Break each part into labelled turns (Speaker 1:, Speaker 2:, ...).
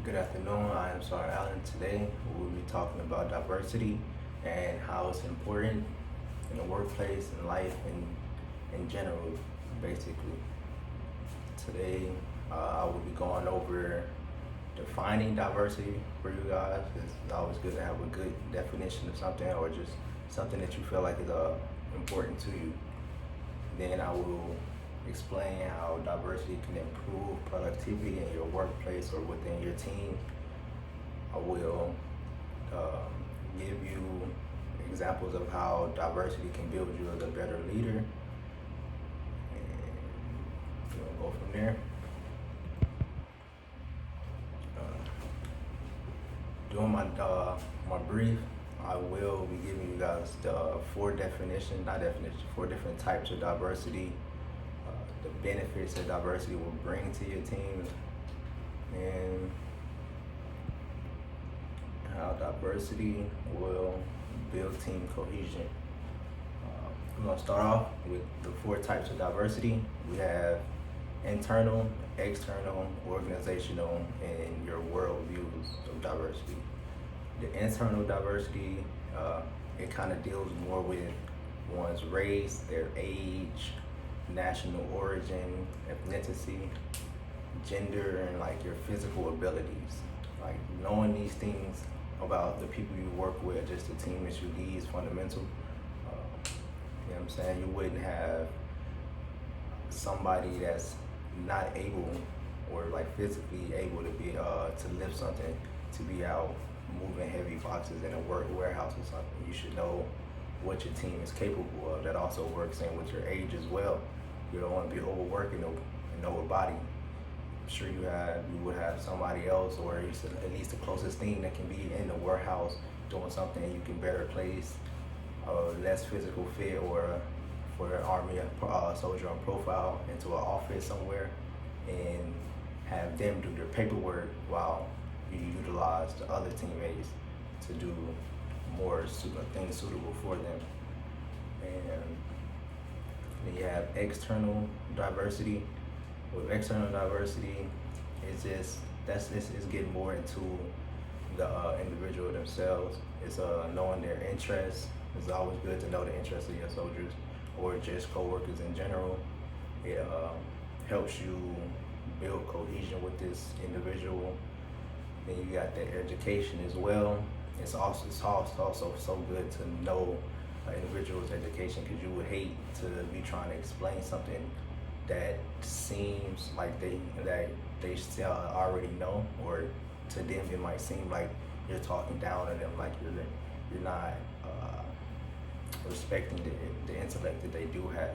Speaker 1: Good afternoon. I am Sgt Allen. Today we will be talking about diversity and how it's important in the workplace and life and in general, basically. Today I will be going over defining diversity for you guys. It's always good to have a good definition of something or just something that you feel like is important to you. Then I will explain how diversity can improve productivity in your workplace or within your team. I will give you examples of how diversity can build you as a better leader, and we'll go from there. During my brief, I will be giving you guys the four different types of diversity, the benefits that diversity will bring to your team, and how diversity will build team cohesion. We're gonna start off with the four types of diversity. We have internal, external, organizational, and your worldviews of diversity. The internal diversity, it kind of deals more with one's race, their age, national origin, ethnicity, gender, and like your physical abilities. Like knowing these things about the people you work with, just the team that you lead is fundamental. You know what I'm saying? You wouldn't have somebody that's not able or like physically able to be to lift something, to be out moving heavy boxes in a warehouse or something. You should know what your team is capable of. That also works in with your age as well. You don't want to be overworking an overbody. I'm sure you would have somebody else, or at least the closest thing that can be in the warehouse doing something you can better place, less physical fit, or for an army soldier on profile into an office somewhere and have them do their paperwork while you utilize the other teammates to do more things suitable for them. And then you have external diversity. With external diversity, it's getting more into the individual themselves. It's knowing their interests. It's always good to know the interests of your soldiers or just coworkers in general. It helps you build cohesion with this individual. Then you got the education as well. It's also so good to know an individual's education, because you would hate to be trying to explain something that seems like they still already know, or to them it might seem like you're talking down to them, like you're not respecting the intellect that they do have.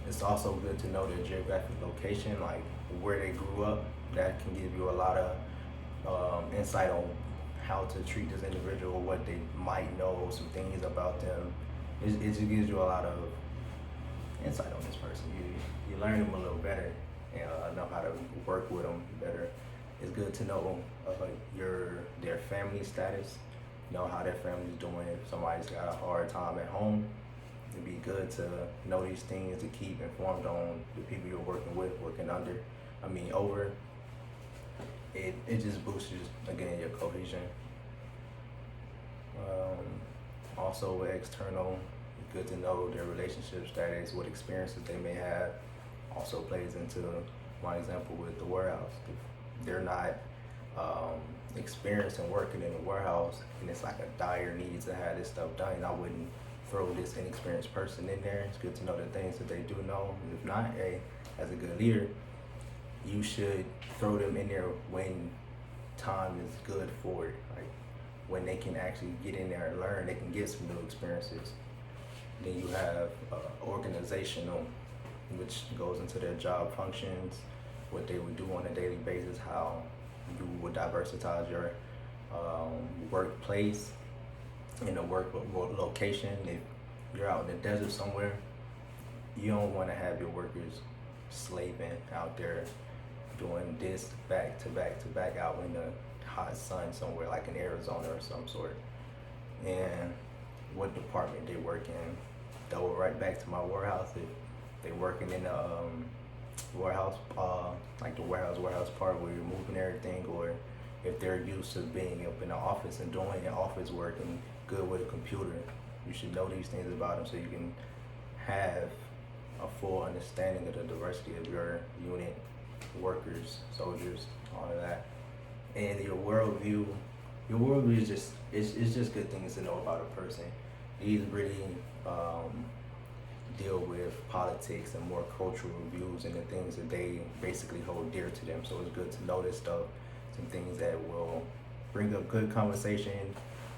Speaker 1: It's also good to know their geographic location, like where they grew up. That can give you a lot of insight on how to treat this individual, what they might know, some things about them. It just gives you a lot of insight on this person. You learn them a little better and know how to work with them better. It's good to know their family status, know how their family's doing. If somebody's got a hard time at home, it'd be good to know these things to keep informed on the people you're working with, over. It just boosts, again, your cohesion. Also with external, it's good to know their relationship status, what experiences they may have. Also plays into my example with the warehouse. If they're not experienced in working in the warehouse and it's like a dire need to have this stuff done, I wouldn't throw this inexperienced person in there. It's good to know the things that they do know. And if not, hey, as a good leader, you should throw them in there when time is good for it. Like when they can actually get in there and learn, they can get some new experiences. Then you have organizational, which goes into their job functions, what they would do on a daily basis, how you would diversitize your workplace in a work location. If you're out in the desert somewhere, you don't want to have your workers slaving out there doing this back to back to back out in the hot sun somewhere like in Arizona or some sort. And what department they work in. Throw it right back to my warehouse. If they working in the warehouse, like the warehouse part where you're moving everything, or if they're used to being up in the office and doing office work and good with a computer, you should know these things about them so you can have a full understanding of the diversity of your unit, workers, soldiers, all of that. And your worldview is just it's just good things to know about a person. These really deal with politics and more cultural views and the things that they basically hold dear to them. So it's good to know this stuff, some things that will bring up good conversation.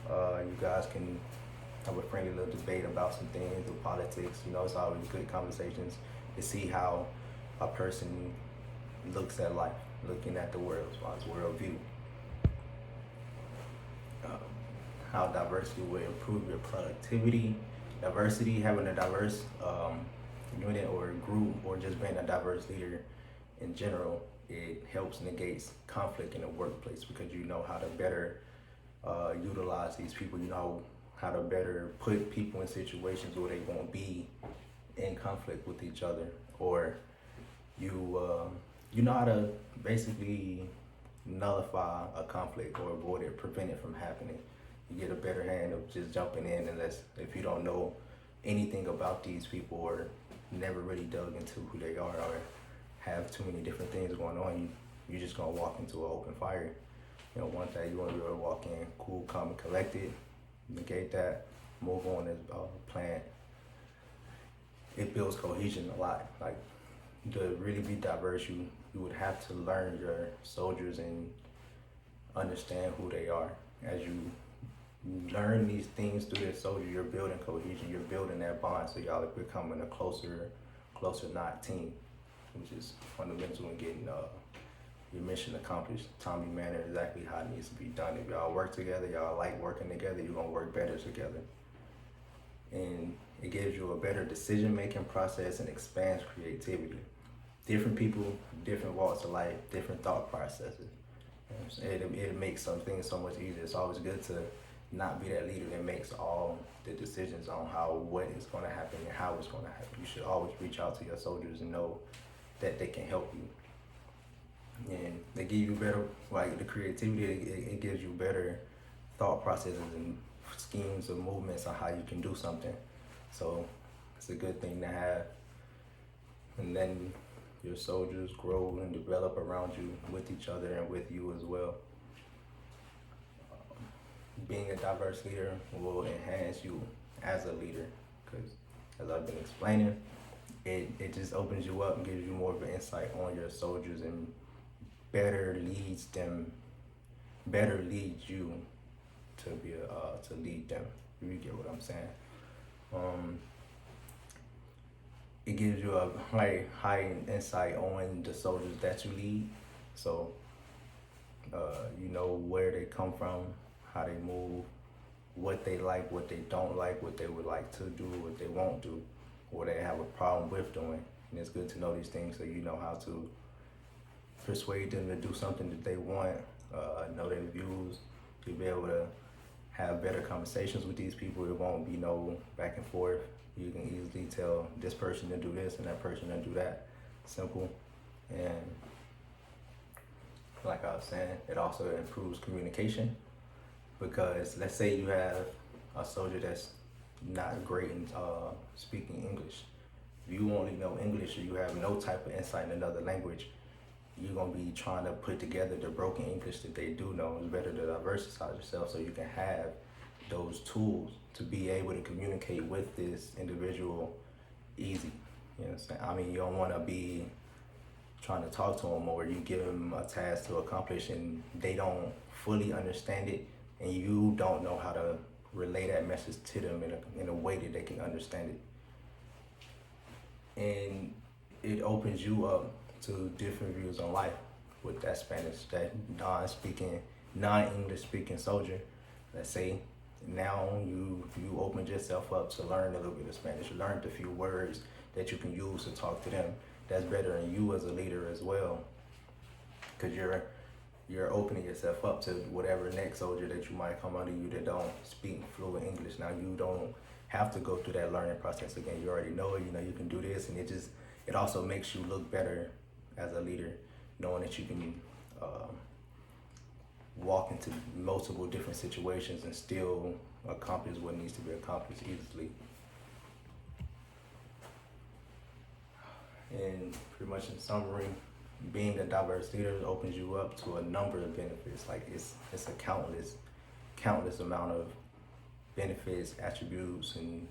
Speaker 1: You guys can have a friendly little debate about some things of politics. You know, it's always good conversations to see how a person looks at life, looking at the world as far as worldview. How diversity will improve your productivity. Diversity, having a diverse unit or group, or just being a diverse leader in general, it helps negates conflict in the workplace because you know how to better utilize these people. You know how to better put people in situations where they won't be in conflict with each other, or you know how to basically nullify a conflict or avoid it, prevent it from happening. You get a better hand of just jumping in, unless if you don't know anything about these people or never really dug into who they are or have too many different things going on, you're just gonna walk into an open fire. You know, one thing you want to be able to walk in cool, calm, and collected, negate that, move on as plan. It builds cohesion a lot. Like, to really be diverse, you would have to learn your soldiers and understand who they are. As you learn these things through this soldier, you're building cohesion, you're building that bond, so y'all are becoming a closer knot team, which is fundamental in getting your mission accomplished, timely manner, exactly how it needs to be done. If y'all work together, y'all like working together, you're gonna work better together. And it gives you a better decision-making process and expands creativity. Different people, different walks of life, different thought processes. It makes some things so much easier. It's always good to not be that leader that makes all the decisions on what is going to happen and how it's going to happen. You should always reach out to your soldiers and know that they can help you. And they give you better, like the creativity, it gives you better thought processes and schemes of movements on how you can do something. So it's a good thing to have. And then your soldiers grow and develop around you, with each other and with you as well. Being a diverse leader will enhance you as a leader, because as I've been explaining, it just opens you up and gives you more of an insight on your soldiers and better leads you to lead them, if you get what I'm saying. It gives you a high insight on the soldiers that you lead, so you know where they come from, how they move, what they like, what they don't like, what they would like to do, what they won't do, what they have a problem with doing. And it's good to know these things so you know how to persuade them to do something that they want, know their views. You'll be able to have better conversations with these people. It won't be no back and forth. You can easily tell this person to do this and that person to do that. Simple. And like I was saying, it also improves communication, because let's say you have a soldier that's not great in speaking English. If you only know English or you have no type of insight in another language, you're gonna be trying to put together the broken English that they do know. It's better to diversify yourself so you can have those tools to be able to communicate with this individual easy. You know what I'm saying? I mean, you don't wanna be trying to talk to them, or you give them a task to accomplish and they don't fully understand it, and you don't know how to relay that message to them in a way that they can understand it. And it opens you up to different views on life with that Spanish, that non-English speaking soldier. Let's say now you opened yourself up to learn a little bit of Spanish. You learned a few words that you can use to talk to them. That's better than you as a leader as well, because you're opening yourself up to whatever next soldier that you might come under you that don't speak fluent English. Now you don't have to go through that learning process again. You already know it, you know you can do this, and it also makes you look better as a leader, knowing that you can walk into multiple different situations and still accomplish what needs to be accomplished easily. And pretty much in summary, being a diverse leader opens you up to a number of benefits. Like it's a countless amount of benefits, attributes, and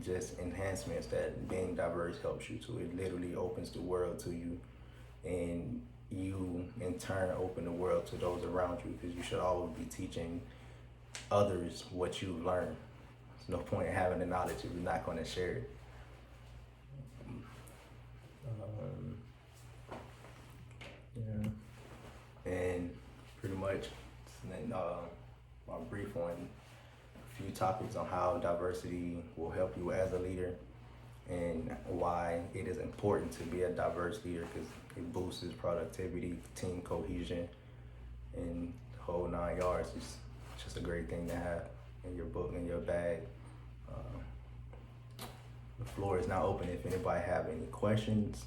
Speaker 1: just enhancements that being diverse helps you to. It literally opens the world to you, and you in turn open the world to those around you, because you should always be teaching others what you've learned. There's no point in having the knowledge if you're not going to share it. Yeah, and pretty much my brief on a few topics on how diversity will help you as a leader, and why it is important to be a diverse leader, because it boosts productivity, team cohesion, and the whole 9 yards. It's just a great thing to have in your book, in your bag. The floor is now open if anybody have any questions.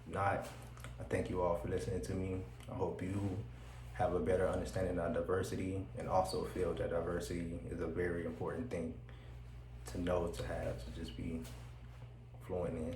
Speaker 1: If not, I thank you all for listening to me. I hope you have a better understanding of diversity, and also feel that diversity is a very important thing to know, to have, to just be fluent in.